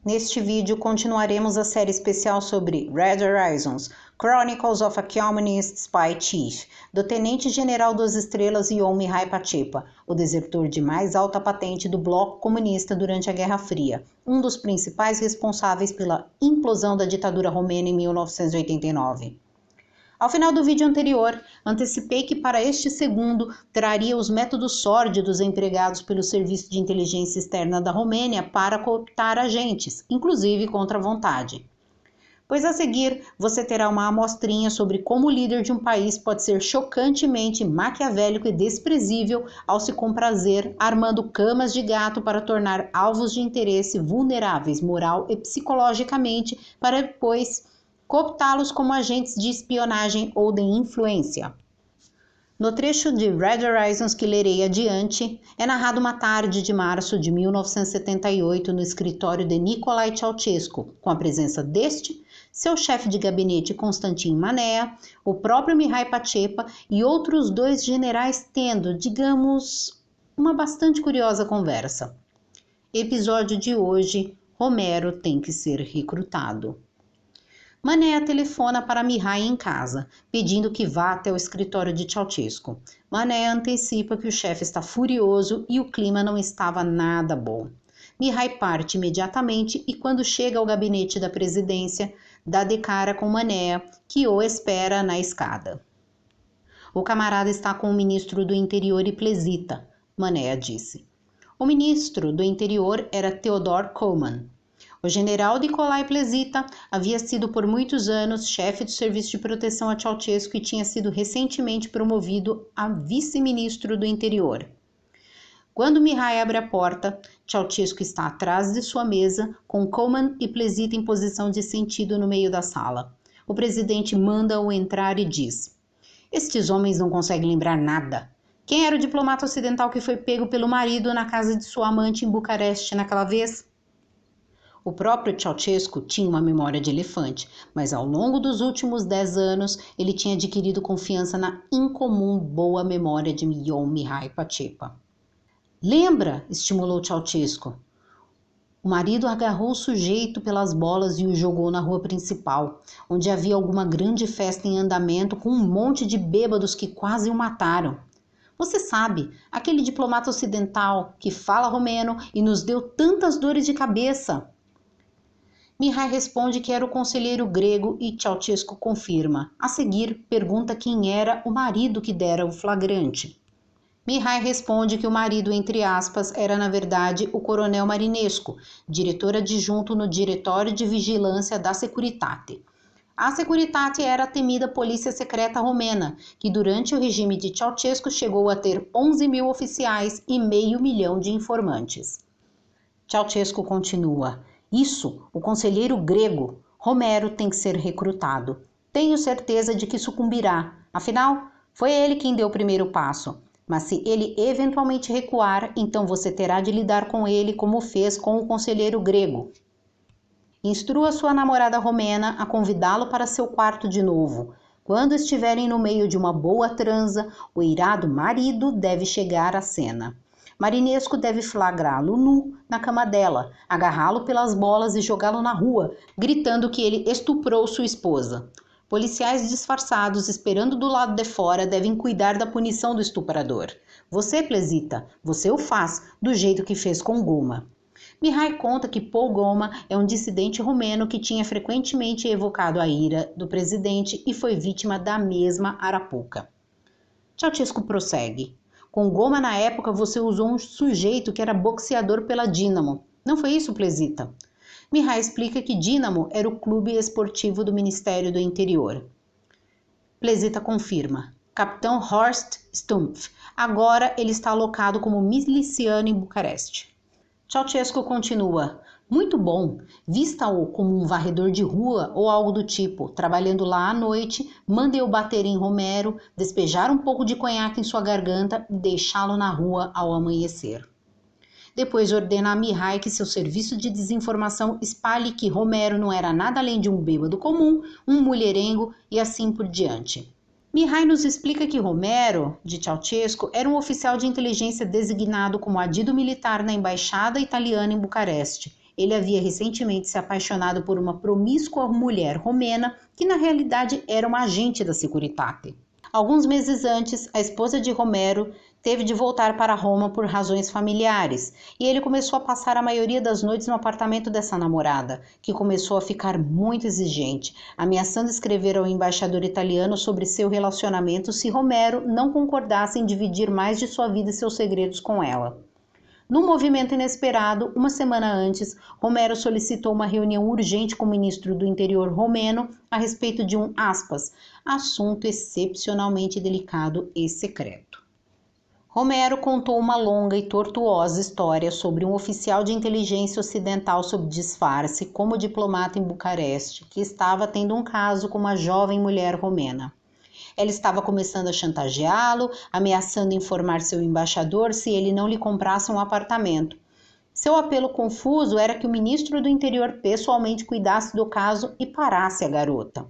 Neste vídeo continuaremos a série especial sobre Red Horizons, Chronicles of a Communist Spy Chief, do Tenente-General das Estrelas Ion Mihai Pacepa, o desertor de mais alta patente do bloco comunista durante a Guerra Fria, um dos principais responsáveis pela implosão da ditadura romena em 1989. Ao final do vídeo anterior, antecipei que para este segundo traria os métodos sórdidos empregados pelo Serviço de Inteligência Externa da Romênia para cooptar agentes, inclusive contra a vontade. Pois a seguir, você terá uma amostrinha sobre como o líder de um país pode ser chocantemente maquiavélico e desprezível ao se comprazer armando camas de gato para tornar alvos de interesse vulneráveis moral e psicologicamente para depois cooptá-los como agentes de espionagem ou de influência. No trecho de Red Horizons que lerei adiante, é narrado uma tarde de março de 1978 no escritório de Nicolae Ceausescu, com a presença deste, seu chefe de gabinete Constantin Manea, o próprio Mihai Pacepa e outros dois generais tendo, digamos, uma bastante curiosa conversa. Episódio de hoje, Romero tem que ser recrutado. Manea telefona para Mihai em casa, pedindo que vá até o escritório de Ceausescu. Manea antecipa que o chefe está furioso e o clima não estava nada bom. Mihai parte imediatamente e quando chega ao gabinete da presidência, dá de cara com Manea, que o espera na escada. O camarada está com o ministro do Interior e Plezita, Manea disse. O ministro do Interior era Theodor Kollmann. O general Nicolae Plezita havia sido por muitos anos chefe do Serviço de Proteção a Ceausescu e tinha sido recentemente promovido a vice-ministro do Interior. Quando Mihai abre a porta, Ceausescu está atrás de sua mesa, com Kollmann e Plezita em posição de sentido no meio da sala. O presidente manda-o entrar e diz: "Estes homens não conseguem lembrar nada. Quem era o diplomata ocidental que foi pego pelo marido na casa de sua amante em Bucareste naquela vez?" O próprio Ceausescu tinha uma memória de elefante, mas ao longo dos últimos 10 anos ele tinha adquirido confiança na incomum boa memória de Ion Mihai Pacepa. "Lembra?" estimulou Ceausescu. O marido agarrou o sujeito pelas bolas e o jogou na rua principal, onde havia alguma grande festa em andamento com um monte de bêbados que quase o mataram. Você sabe, aquele diplomata ocidental que fala romeno e nos deu tantas dores de cabeça. Mihai responde que era o conselheiro grego e Ceausescu confirma. A seguir, pergunta quem era o marido que dera o flagrante. Mihai responde que o marido, entre aspas, era na verdade o coronel Marinescu, diretor adjunto no Diretório de Vigilância da Securitate. A Securitate era a temida polícia secreta romena, que durante o regime de Ceausescu chegou a ter 11.000 oficiais e 500 mil de informantes. Ceausescu continua. Isso, o conselheiro grego, Romero tem que ser recrutado. Tenho certeza de que sucumbirá. Afinal, foi ele quem deu o primeiro passo. Mas se ele eventualmente recuar, então você terá de lidar com ele como fez com o conselheiro grego. Instrua sua namorada romena a convidá-lo para seu quarto de novo. Quando estiverem no meio de uma boa transa, o irado marido deve chegar à cena. Marinescu deve flagrá-lo nu na cama dela, agarrá-lo pelas bolas e jogá-lo na rua, gritando que ele estuprou sua esposa. Policiais disfarçados esperando do lado de fora devem cuidar da punição do estuprador. Você, Plezita, você o faz, do jeito que fez com Goma. Mihai conta que Paul Goma é um dissidente romeno que tinha frequentemente evocado a ira do presidente e foi vítima da mesma arapuca. Ceausescu prossegue. Com Goma na época você usou um sujeito que era boxeador pela Dinamo. Não foi isso, Plezita? Mihai explica que Dinamo era o clube esportivo do Ministério do Interior. Plezita confirma. Capitão Horst Stumpf. Agora ele está alocado como miliciano em Bucareste. Ceausescu continua. Muito bom. Vista-o como um varredor de rua ou algo do tipo, trabalhando lá à noite, mande-o bater em Romero, despejar um pouco de conhaque em sua garganta e deixá-lo na rua ao amanhecer. Depois ordena a Mihai que seu serviço de desinformação espalhe que Romero não era nada além de um bêbado comum, um mulherengo e assim por diante. Mihai nos explica que Romero, de Ceausescu, era um oficial de inteligência designado como adido militar na embaixada italiana em Bucareste Ele havia recentemente se apaixonado por uma promíscua mulher romena que na realidade era uma agente da Securitate. Alguns meses antes, a esposa de Romero teve de voltar para Roma por razões familiares, e ele começou a passar a maioria das noites no apartamento dessa namorada, que começou a ficar muito exigente, ameaçando escrever ao embaixador italiano sobre seu relacionamento se Romero não concordasse em dividir mais de sua vida e seus segredos com ela. Num movimento inesperado, uma semana antes, Romero solicitou uma reunião urgente com o ministro do Interior romeno a respeito de um, aspas, assunto excepcionalmente delicado e secreto. Romero contou uma longa e tortuosa história sobre um oficial de inteligência ocidental sob disfarce como diplomata em Bucareste, que estava tendo um caso com uma jovem mulher romena. Ela estava começando a chantageá-lo, ameaçando informar seu embaixador se ele não lhe comprasse um apartamento. Seu apelo confuso era que o ministro do Interior pessoalmente cuidasse do caso e parasse a garota.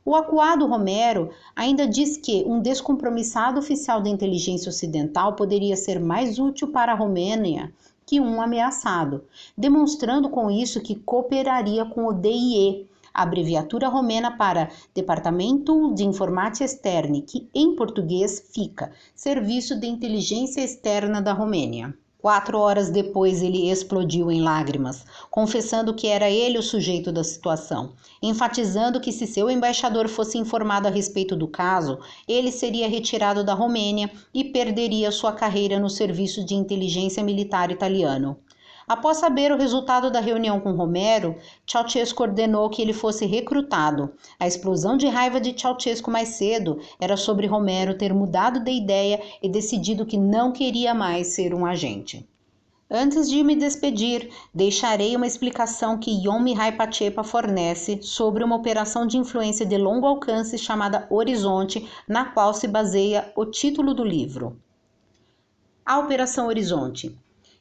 O acuado Romero ainda diz que um descompromissado oficial da inteligência ocidental poderia ser mais útil para a Romênia que um ameaçado, demonstrando com isso que cooperaria com o DIE, a abreviatura romena para Departamento de Informática Externa, que em português fica Serviço de Inteligência Externa da Romênia. 4 horas depois ele explodiu em lágrimas, confessando que era ele o sujeito da situação, enfatizando que se seu embaixador fosse informado a respeito do caso, ele seria retirado da Romênia e perderia sua carreira no serviço de inteligência militar italiano. Após saber o resultado da reunião com Romero, Ceausescu ordenou que ele fosse recrutado. A explosão de raiva de Ceausescu mais cedo era sobre Romero ter mudado de ideia e decidido que não queria mais ser um agente. Antes de me despedir, deixarei uma explicação que Ion Mihai Pacepa fornece sobre uma operação de influência de longo alcance chamada Horizonte, na qual se baseia o título do livro. A Operação Horizonte.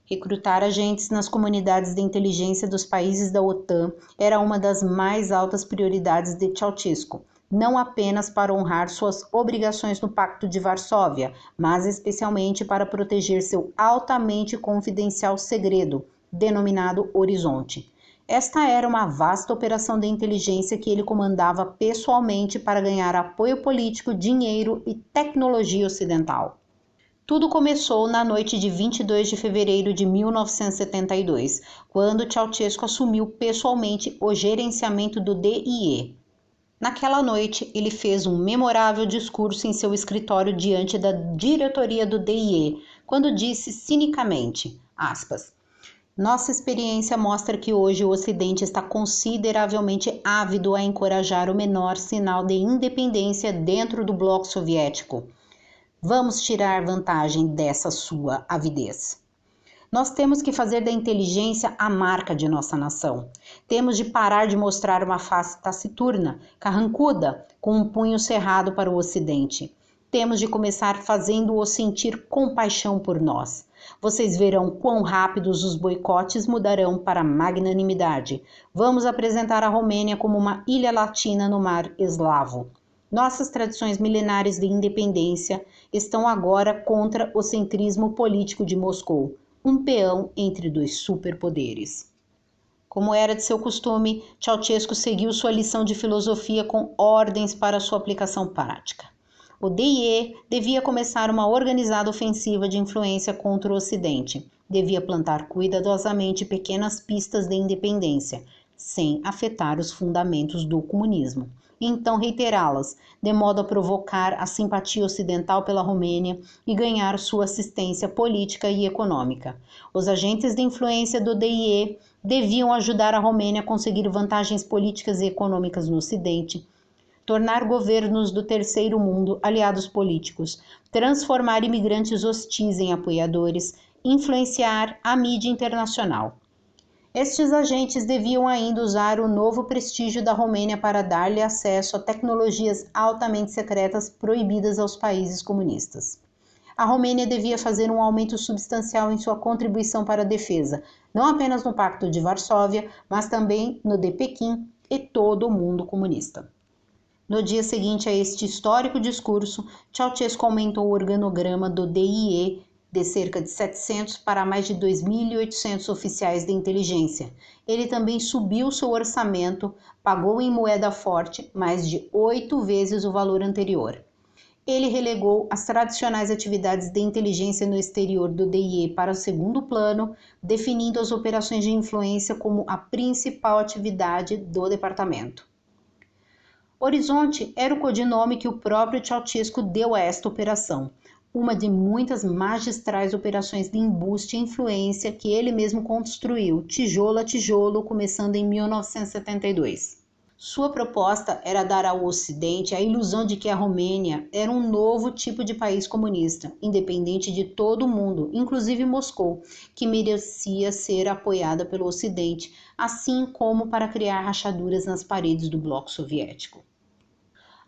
Recrutar agentes nas comunidades de inteligência dos países da OTAN era uma das mais altas prioridades de Ceausescu, não apenas para honrar suas obrigações no Pacto de Varsóvia, mas especialmente para proteger seu altamente confidencial segredo, denominado Horizonte. Esta era uma vasta operação de inteligência que ele comandava pessoalmente para ganhar apoio político, dinheiro e tecnologia ocidental. Tudo começou na noite de 22 de fevereiro de 1972, quando Ceausescu assumiu pessoalmente o gerenciamento do DIE. Naquela noite, ele fez um memorável discurso em seu escritório diante da diretoria do DIE, quando disse cinicamente, aspas, nossa experiência mostra que hoje o Ocidente está consideravelmente ávido a encorajar o menor sinal de independência dentro do bloco soviético. Vamos tirar vantagem dessa sua avidez. Nós temos que fazer da inteligência a marca de nossa nação. Temos de parar de mostrar uma face taciturna, carrancuda, com um punho cerrado para o Ocidente. Temos de começar fazendo-o sentir compaixão por nós. Vocês verão quão rápidos os boicotes mudarão para magnanimidade. Vamos apresentar a Romênia como uma ilha latina no mar eslavo. Nossas tradições milenares de independência estão agora contra o centrismo político de Moscou, um peão entre dois superpoderes. Como era de seu costume, Ceausescu seguiu sua lição de filosofia com ordens para sua aplicação prática. O DIE devia começar uma organizada ofensiva de influência contra o Ocidente. Devia plantar cuidadosamente pequenas pistas de independência, sem afetar os fundamentos do comunismo. E então reiterá-las, de modo a provocar a simpatia ocidental pela Romênia e ganhar sua assistência política e econômica. Os agentes de influência do DIE deviam ajudar a Romênia a conseguir vantagens políticas e econômicas no Ocidente, tornar governos do terceiro mundo aliados políticos, transformar imigrantes hostis em apoiadores, influenciar a mídia internacional. Estes agentes deviam ainda usar o novo prestígio da Romênia para dar-lhe acesso a tecnologias altamente secretas proibidas aos países comunistas. A Romênia devia fazer um aumento substancial em sua contribuição para a defesa, não apenas no Pacto de Varsóvia, mas também no de Pequim e todo o mundo comunista. No dia seguinte a este histórico discurso, Ceausescu aumentou o organograma do DIE de cerca de 700 para mais de 2.800 oficiais de inteligência. Ele também subiu seu orçamento, pagou em moeda forte mais de 8 vezes o valor anterior. Ele relegou as tradicionais atividades de inteligência no exterior do DIE para o segundo plano, definindo as operações de influência como a principal atividade do departamento. Horizonte era o codinome que o próprio Ceausescu deu a esta operação, uma de muitas magistrais operações de embuste e influência que ele mesmo construiu, tijolo a tijolo, começando em 1972. Sua proposta era dar ao Ocidente a ilusão de que a Romênia era um novo tipo de país comunista, independente de todo o mundo, inclusive Moscou, que merecia ser apoiada pelo Ocidente, assim como para criar rachaduras nas paredes do bloco soviético.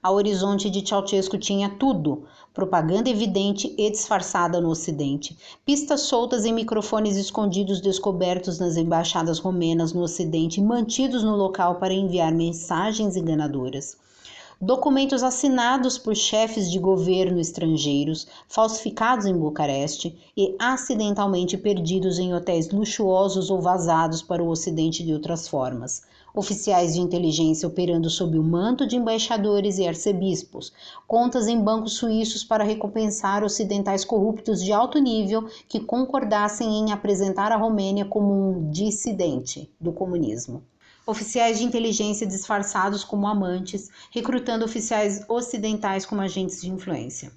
A Horizonte de Ceausescu tinha tudo: propaganda evidente e disfarçada no Ocidente, pistas soltas em microfones escondidos descobertos nas embaixadas romenas no Ocidente e mantidos no local para enviar mensagens enganadoras, documentos assinados por chefes de governo estrangeiros, falsificados em Bucareste e acidentalmente perdidos em hotéis luxuosos ou vazados para o Ocidente de outras formas, oficiais de inteligência operando sob o manto de embaixadores e arcebispos, contas em bancos suíços para recompensar ocidentais corruptos de alto nível que concordassem em apresentar a Romênia como um dissidente do comunismo. Oficiais de inteligência disfarçados como amantes, recrutando oficiais ocidentais como agentes de influência.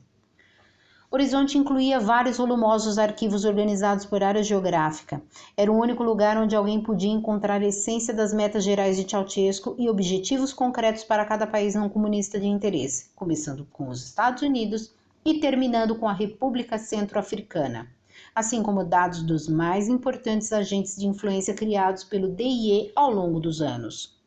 Horizonte incluía vários volumosos arquivos organizados por área geográfica. Era o único lugar onde alguém podia encontrar a essência das metas gerais de Ceausescu e objetivos concretos para cada país não comunista de interesse, começando com os Estados Unidos e terminando com a República Centro-Africana, assim como dados dos mais importantes agentes de influência criados pelo DIE ao longo dos anos.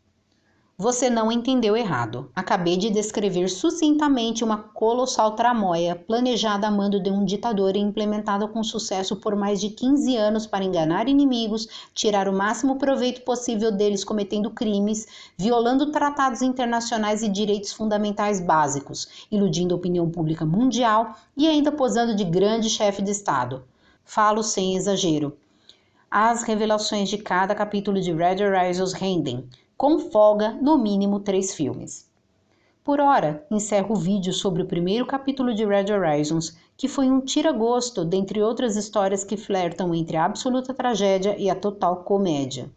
Você não entendeu errado. Acabei de descrever sucintamente uma colossal tramóia planejada a mando de um ditador e implementada com sucesso por mais de 15 anos para enganar inimigos, tirar o máximo proveito possível deles cometendo crimes, violando tratados internacionais e direitos fundamentais básicos, iludindo a opinião pública mundial e ainda posando de grande chefe de Estado. Falo sem exagero. As revelações de cada capítulo de Red Horizons rendem, com folga, no mínimo 3 filmes. Por hora, encerro o vídeo sobre o primeiro capítulo de Red Horizons, que foi um tira-gosto dentre outras histórias que flertam entre a absoluta tragédia e a total comédia.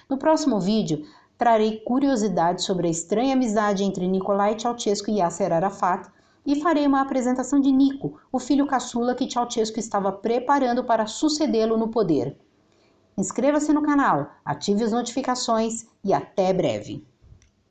No próximo vídeo, trarei curiosidades sobre a estranha amizade entre Nicolae Ceausescu e Yasser Arafat e farei uma apresentação de Nico, o filho caçula que Ceausescu estava preparando para sucedê-lo no poder. Inscreva-se no canal, ative as notificações e até breve!